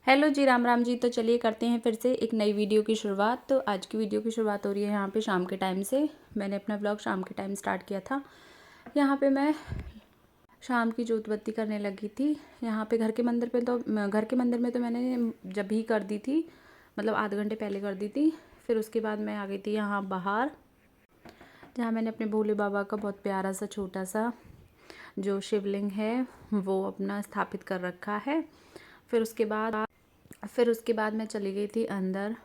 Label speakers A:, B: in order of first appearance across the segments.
A: Hello जी, राम राम जी। तो चलिए करते हैं फिर से एक नई वीडियो की शुरुआत। तो आज की वीडियो की शुरुआत हो रही है यहाँ पे शाम के टाइम से। मैंने अपना ब्लॉग शाम के टाइम स्टार्ट किया था। यहाँ पे मैं शाम की जोत बत्ती करने लगी थी। यहाँ पे घर के मंदिर में तो मैंने जब ही कर दी थी, मतलब आधे घंटे पहले कर दी थी। फिर उसके बाद मैं आ गई थी यहाँ बाहर, जहाँ मैंने अपने भोले बाबा का बहुत प्यारा सा छोटा सा जो शिवलिंग है वो अपना स्थापित कर रखा है। फिर उसके बाद मैं चली गई थी अंदर।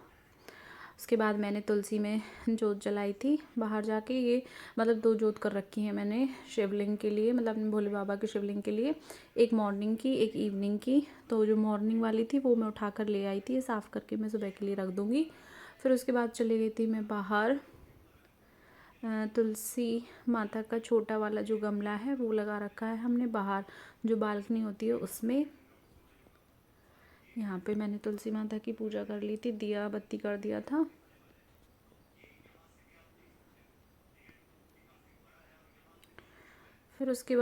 A: उसके बाद मैंने तुलसी में जोत जलाई थी बाहर जाके। ये मतलब 2 जोत कर रखी हैं मैंने शिवलिंग के लिए, मतलब अपने भोले बाबा के शिवलिंग के लिए। एक मॉर्निंग की, एक इवनिंग की। तो जो मॉर्निंग वाली थी वो मैं उठा कर ले आई थी, साफ़ करके मैं सुबह के लिए रख दूँगी। फिर उसके बाद चली गई थी मैं बाहर। तुलसी माता का छोटा वाला जो गमला है वो लगा रखा है हमने बाहर, जो बालकनी होती है उसमें। यहाँ पे मैंने तुलसी माता की पूजा कर ली थी, दिया बत्ती कर दिया था। फिर उसके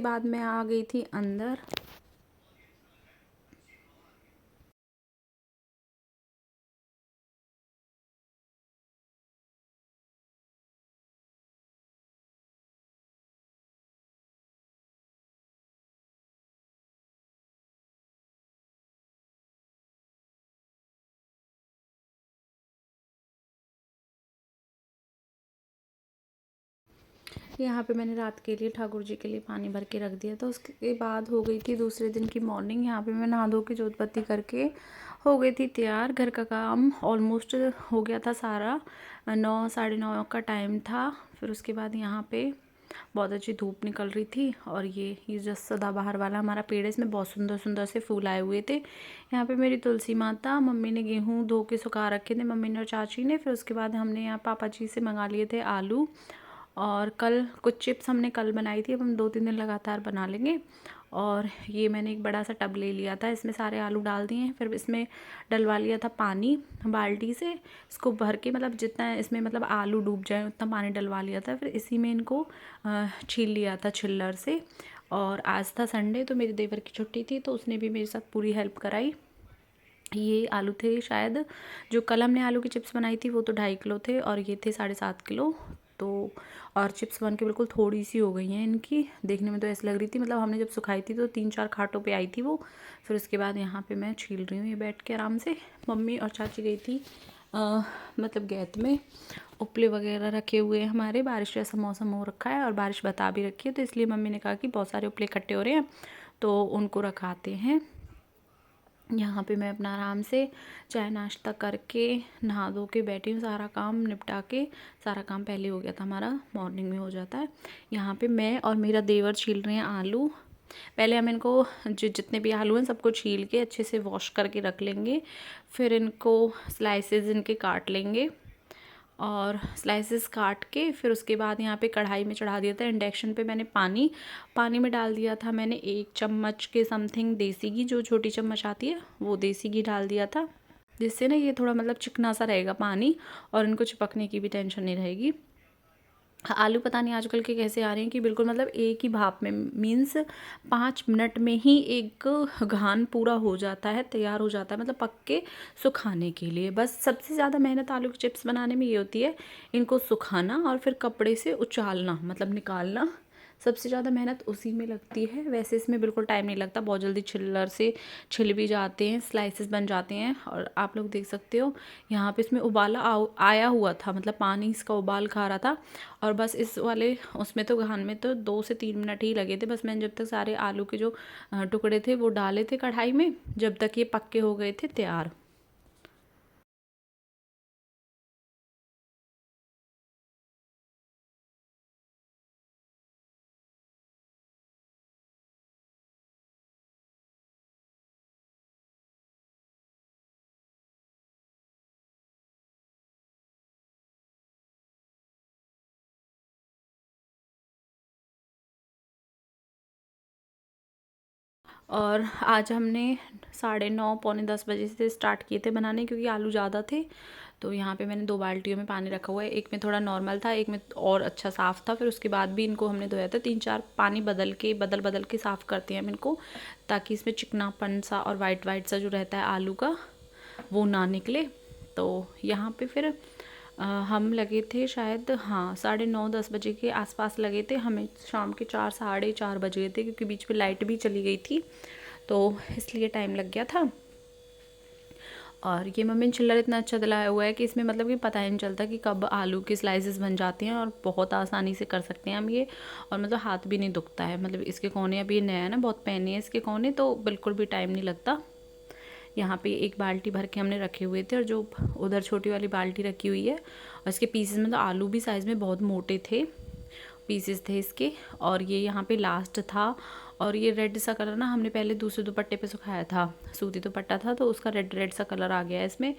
A: बाद मैं आ गई थी अंदर। यहाँ पे मैंने रात के लिए ठाकुर जी के लिए पानी भर के रख दिया था। उसके बाद हो गई थी दूसरे दिन की मॉर्निंग। यहाँ पे मैं नहा धो के जोत बत्ती करके हो गई थी तैयार। घर का काम ऑलमोस्ट हो गया था सारा। 9 साढ़े 9 का टाइम था। फिर उसके बाद यहाँ पे बहुत अच्छी धूप निकल रही थी। और ये जो सदाबहार वाला हमारा पेड़ है, इसमें बहुत सुंदर सुंदर से फूल आए हुए थे। यहाँ पे मेरी तुलसी माता, मम्मी ने गेहूँ धो के सुखा रखे थे, मम्मी ने और चाची ने। फिर उसके बाद हमने यहाँ पापा जी से मंगा लिए थे आलू। और कल कुछ चिप्स हमने कल बनाई थी, अब हम 2-3 दिन लगातार बना लेंगे। और ये मैंने एक बड़ा सा टब ले लिया था, इसमें सारे आलू डाल दिए हैं। फिर इसमें डलवा लिया था पानी बाल्टी से, इसको भर के, मतलब जितना इसमें मतलब आलू डूब जाए उतना पानी डलवा लिया था। फिर इसी में इनको छील लिया था छिल्लर से। और आज था संडे, तो मेरे देवर की छुट्टी थी, तो उसने भी मेरे साथ पूरी हेल्प कराई। ये आलू थे शायद, जो कल हमने आलू की चिप्स बनाई थी वो तो 2.5 किलो थे, और ये थे 7.5 किलो। तो और चिप्स बन के बिल्कुल थोड़ी सी हो गई हैं इनकी, देखने में तो ऐसी लग रही थी, मतलब हमने जब सुखाई थी तो 3-4 खाटों पे आई थी वो। फिर उसके बाद यहाँ पे मैं छील रही हूँ ये बैठ के आराम से। मम्मी और चाची गई थी मतलब गैत में। उपले वगैरह रखे हुए हैं हमारे, बारिश जैसा मौसम हो रखा है और बारिश बता भी रखी है, तो इसलिए मम्मी ने कहा कि बहुत सारे उपले इकट्ठे हो रहे हैं तो उनको रखाते हैं। यहाँ पे मैं अपना आराम से चाय नाश्ता करके नहा धो के बैठी हूँ, सारा काम निपटा के। सारा काम पहले हो गया था हमारा, मॉर्निंग में हो जाता है। यहाँ पे मैं और मेरा देवर छील रहे हैं आलू। पहले हम इनको जितने भी आलू हैं सबको छील के अच्छे से वॉश करके रख लेंगे। फिर इनको स्लाइसेस इनके काट लेंगे, और स्लाइसेस काट के फिर उसके बाद यहाँ पे कढ़ाई में चढ़ा दिया था इंडक्शन पे। मैंने पानी में डाल दिया था मैंने 1 चम्मच के समथिंग देसी घी, जो छोटी चम्मच आती है वो देसी घी डाल दिया था, जिससे ना ये थोड़ा मतलब चिकना सा रहेगा पानी, और इनको चिपकने की भी टेंशन नहीं रहेगी। आलू पता नहीं आजकल के कैसे आ रहे हैं कि बिल्कुल मतलब एक ही भाप में, मीन्स 5 मिनट में ही एक घान पूरा हो जाता है, तैयार हो जाता है, मतलब पक के सुखाने के लिए। बस सबसे ज़्यादा मेहनत आलू के चिप्स बनाने में ये होती है, इनको सुखाना और फिर कपड़े से उचालना, मतलब निकालना। सबसे ज़्यादा मेहनत उसी में लगती है। वैसे इसमें बिल्कुल टाइम नहीं लगता, बहुत जल्दी छिलर से छिल भी जाते हैं, स्लाइसेस बन जाते हैं। और आप लोग देख सकते हो यहाँ पे इसमें उबाला आया हुआ था, मतलब पानी इसका उबाल खा रहा था। और बस इस वाले उसमें तो घान में तो 2 से 3 मिनट ही लगे थे। बस मैंने जब तक सारे आलू के जो टुकड़े थे वो डाले थे कढ़ाई में, जब तक ये पक्के हो गए थे तैयार। और आज हमने 9:30 पौने 10 बजे से स्टार्ट किए थे बनाने, क्योंकि आलू ज़्यादा थे। तो यहाँ पे मैंने 2 बाल्टियों में पानी रखा हुआ है, एक में थोड़ा नॉर्मल था, एक में और अच्छा साफ़ था। फिर उसके बाद भी इनको हमने धोया था, 3-4 पानी बदल बदल के साफ़ करते हैं हम इनको, ताकि इसमें चिकनापन सा और वाइट वाइट सा जो रहता है आलू का वो ना निकले। तो यहाँ पे फिर हम लगे थे शायद, हाँ, 9:30-10 बजे के आसपास लगे थे। हमें शाम के 4 साढ़े 4 बज गए थे, क्योंकि बीच में लाइट भी चली गई थी, तो इसलिए टाइम लग गया था। और ये मम्मी ने चिल्लर इतना अच्छा दिलाया हुआ है कि इसमें मतलब कि पता ही नहीं चलता कि कब आलू के स्लाइसेस बन जाते हैं, और बहुत आसानी से कर सकते हैं हम ये। और मतलब हाथ भी नहीं दुखता है, मतलब इसके कोने अभी नया है ना, बहुत पैने हैं इसके कोने, तो बिल्कुल भी टाइम नहीं लगता। यहाँ पे एक बाल्टी भर के हमने रखे हुए थे, और जो उधर छोटी वाली बाल्टी रखी हुई है, और इसके पीसेस मतलब आलू भी साइज़ में बहुत मोटे थे, पीसेस थे इसके। और ये यहाँ पे लास्ट था, और ये रेड सा कलर ना हमने पहले दूसरे दुपट्टे पे सुखाया था, सूती दुपट्टा था, तो उसका रेड रेड सा कलर आ गया है इसमें।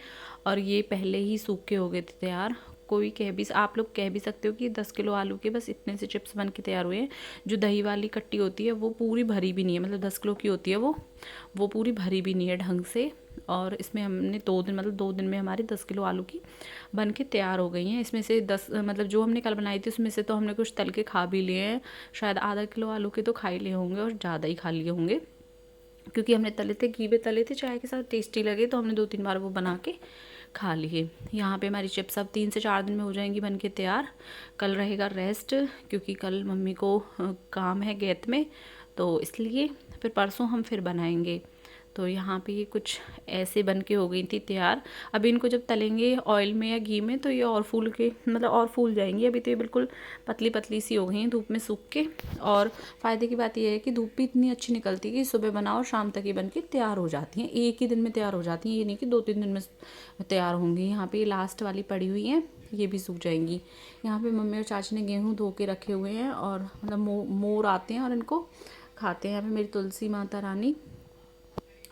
A: और ये पहले ही सूख के हो गए थे तैयार। कोई आप लोग कह भी सकते हो कि 10 किलो आलू के बस इतने से चिप्स बन के तैयार हुए हैं। जो दही वाली कट्टी होती है वो पूरी भरी भी नहीं है, मतलब 10 किलो की होती है वो पूरी भरी भी नहीं है ढंग से। और इसमें हमने 2 दिन, मतलब 2 दिन में हमारी 10 किलो आलू की बन के तैयार हो गई हैं। इसमें से 10, मतलब जो हमने कल बनाई थी उसमें से तो हमने कुछ तल के खा भी लिए हैं, शायद आधा किलो आलू के तो खा ही लिए होंगे, और ज़्यादा ही खा लिए होंगे, क्योंकि हमने तले थे, घी में तले थे, चाय के साथ टेस्टी लगे, तो हमने 2-3 बार वो बना के खा लिए। यहाँ पे हमारी चिप्स अब 3 से 4 दिन में हो जाएंगी बन के तैयार। कल रहेगा रेस्ट, क्योंकि कल मम्मी को काम है गैत में, तो इसलिए फिर परसों हम फिर बनाएंगे। तो यहाँ पे ये कुछ ऐसे बन के हो गई थी तैयार। अभी इनको जब तलेंगे ऑयल में या घी में, तो ये और फूल के, मतलब और फूल जाएंगी। अभी तो ये बिल्कुल पतली पतली सी हो गई हैं धूप में सूख के। और फ़ायदे की बात यह है कि धूप भी इतनी अच्छी निकलती है कि सुबह बनाओ शाम तक ये बन के तैयार हो जाती हैं, एक ही दिन में तैयार हो जाती हैं, ये नहीं कि 2-3 दिन में तैयार होंगी। यहाँ पे ये लास्ट वाली पड़ी हुई हैं, ये भी सूख जाएंगी। यहाँ पे मम्मी और चाची ने गेहूँ धो के रखे हुए हैं, और मतलब मोर आते हैं और इनको खाते हैं। यहाँ पे मेरी तुलसी माता रानी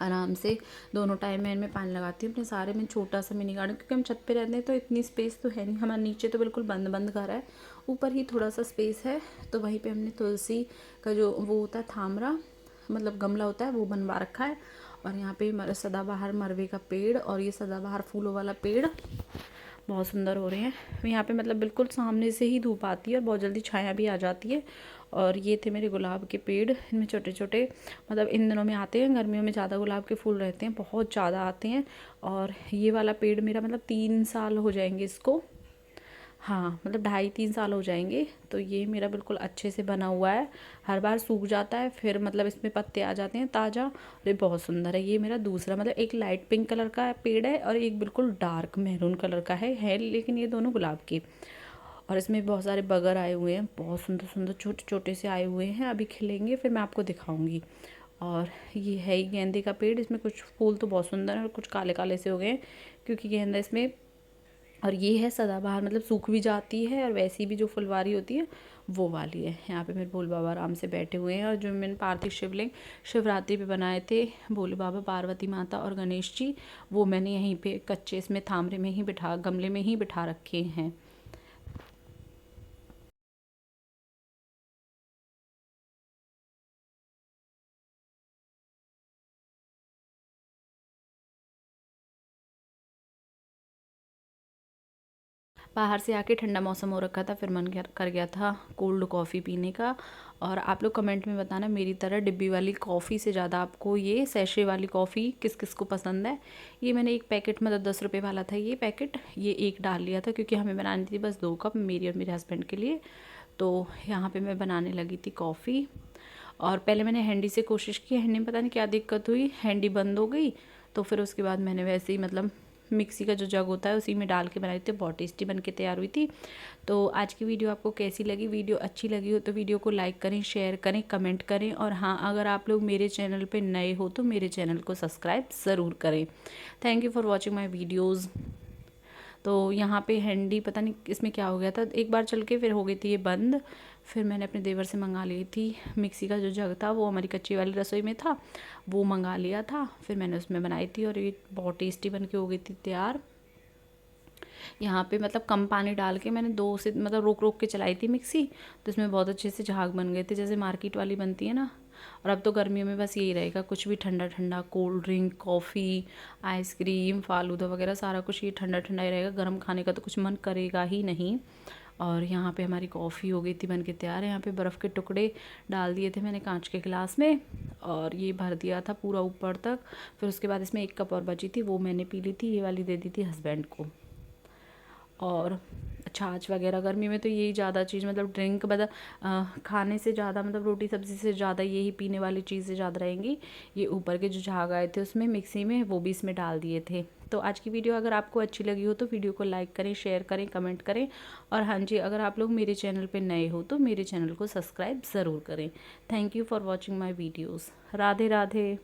A: आराम से दोनों टाइम मैं इनमें पानी लगाती हूँ। अपने सारे में छोटा सा मिनी गार्डन, क्योंकि हम छत पे रहते हैं तो इतनी स्पेस तो है नहीं, हमारे नीचे तो बिल्कुल बंद बंद घर है, ऊपर ही थोड़ा सा स्पेस है, तो वहीं पे हमने तुलसी का जो वो होता है थामरा, मतलब गमला होता है, वो बनवा रखा है। और यहाँ पे सदाबहार मरवे का पेड़, और ये सदाबहार फूलों वाला पेड़ बहुत सुंदर हो रहे हैं। यहाँ पे मतलब बिल्कुल सामने से ही धूप आती है और बहुत जल्दी छाया भी आ जाती है। और ये थे मेरे गुलाब के पेड़, इनमें छोटे छोटे, मतलब इन दिनों में आते हैं, गर्मियों में ज़्यादा गुलाब के फूल रहते हैं, बहुत ज़्यादा आते हैं। और ये वाला पेड़ मेरा मतलब 3 साल हो जाएंगे इसको, हाँ, मतलब 2.5-3 साल हो जाएंगे। तो ये मेरा बिल्कुल अच्छे से बना हुआ है, हर बार सूख जाता है, फिर मतलब इसमें पत्ते आ जाते हैं ताज़ा, और ये बहुत सुंदर है। ये मेरा दूसरा, मतलब एक लाइट पिंक कलर का पेड़ है, और एक बिल्कुल डार्क मैरून कलर का है लेकिन ये दोनों गुलाब के। और इसमें बहुत सारे बगर आए हुए हैं, बहुत सुंदर सुंदर छोटे छोटे से आए हुए हैं, अभी खिलेंगे फिर मैं आपको दिखाऊंगी। और ये है ही गेंदे का पेड़, इसमें कुछ फूल तो बहुत सुंदर है और कुछ काले काले से हो गए हैं, क्योंकि गेंदा इसमें। और ये है सदाबहार, मतलब सूख भी जाती है, और वैसी भी जो फुलवारी होती है वो वाली है। यहाँ पे मेरे भोले बाबा आराम से बैठे हुए हैं, और जो मैंने पार्थिव शिवलिंग शिवरात्रि पे बनाए थे, भोले बाबा, पार्वती माता और गणेश जी, वो मैंने यहीं पे कच्चे इसमें थामरे में ही बिठा, गमले में ही बिठा रखे हैं। बाहर से आके ठंडा मौसम हो रखा था, फिर मन कर गया था कोल्ड कॉफ़ी पीने का। और आप लोग कमेंट में बताना, मेरी तरह डिब्बी वाली कॉफ़ी से ज़्यादा आपको ये सैशे वाली कॉफ़ी किस किस को पसंद है। ये मैंने एक पैकेट, मतलब 10 रुपये वाला था ये पैकेट, ये एक डाल लिया था, क्योंकि हमें बनानी थी बस 2 कप, मेरी और मेरे हस्बैंड के लिए। तो यहाँ पर मैं बनाने लगी थी कॉफ़ी। और पहले मैंने हैंडी से कोशिश की, हैंडी में पता नहीं क्या दिक्कत हुई, हैंडी बंद हो गई। तो फिर उसके बाद मैंने वैसे ही, मतलब मिक्सी का जो जग होता है उसी में डाल के बनाई थी, बहुत टेस्टी बन के तैयार हुई थी। तो आज की वीडियो आपको कैसी लगी? वीडियो अच्छी लगी हो तो वीडियो को लाइक करें, शेयर करें, कमेंट करें, और हाँ, अगर आप लोग मेरे चैनल पे नए हो तो मेरे चैनल को सब्सक्राइब ज़रूर करें। Thank you for watching my videos. तो यहाँ पे हैंडी पता नहीं इसमें क्या हो गया था, एक बार चल के फिर हो गई थी ये बंद। फिर मैंने अपने देवर से मंगा ली थी, मिक्सी का जो जग था वो हमारी कच्ची वाली रसोई में था, वो मंगा लिया था, फिर मैंने उसमें बनाई थी, और ये बहुत टेस्टी बन के हो गई थी तैयार। यहाँ पे मतलब कम पानी डाल के मैंने 2 से, मतलब रोक रोक के चलाई थी मिक्सी, तो इसमें बहुत अच्छे से झाग बन गए थे, जैसे मार्केट वाली बनती है ना, और अब तो गर्मियों में बस यही रहेगा, कुछ भी ठंडा ठंडा, cold drink, coffee, ice cream, falooda वगैरह सारा कुछ ये ठंडा ठंडा ही रहेगा। गर्म खाने का तो कुछ मन करेगा ही नहीं। और यहाँ पे हमारी कॉफ़ी हो गई थी बन के तैयार। यहाँ पे बर्फ़ के टुकड़े डाल दिए थे मैंने कांच के गिलास में और ये भर दिया था पूरा ऊपर तक। फिर उसके बाद इसमें 1 कप और बची थी, वो मैंने पी ली थी, ये वाली दे दी थी हस्बैंड को। और छाछ वगैरह गर्मी में तो यही ज़्यादा चीज़, मतलब ड्रिंक, मतलब खाने से ज़्यादा, मतलब रोटी सब्ज़ी से ज़्यादा यही पीने वाली चीज़ें ज़्यादा रहेंगी। ये ऊपर के जो झाग आए थे उसमें मिक्सी में, वो भी इसमें डाल दिए थे। तो आज की वीडियो अगर आपको अच्छी लगी हो तो वीडियो को लाइक करें, शेयर करें, कमेंट करें। और हाँ जी, अगर आप लोग मेरे चैनल पर नए हो तो मेरे चैनल को सब्सक्राइब ज़रूर करें। Thank you for watching my videos. Radhe Radhe.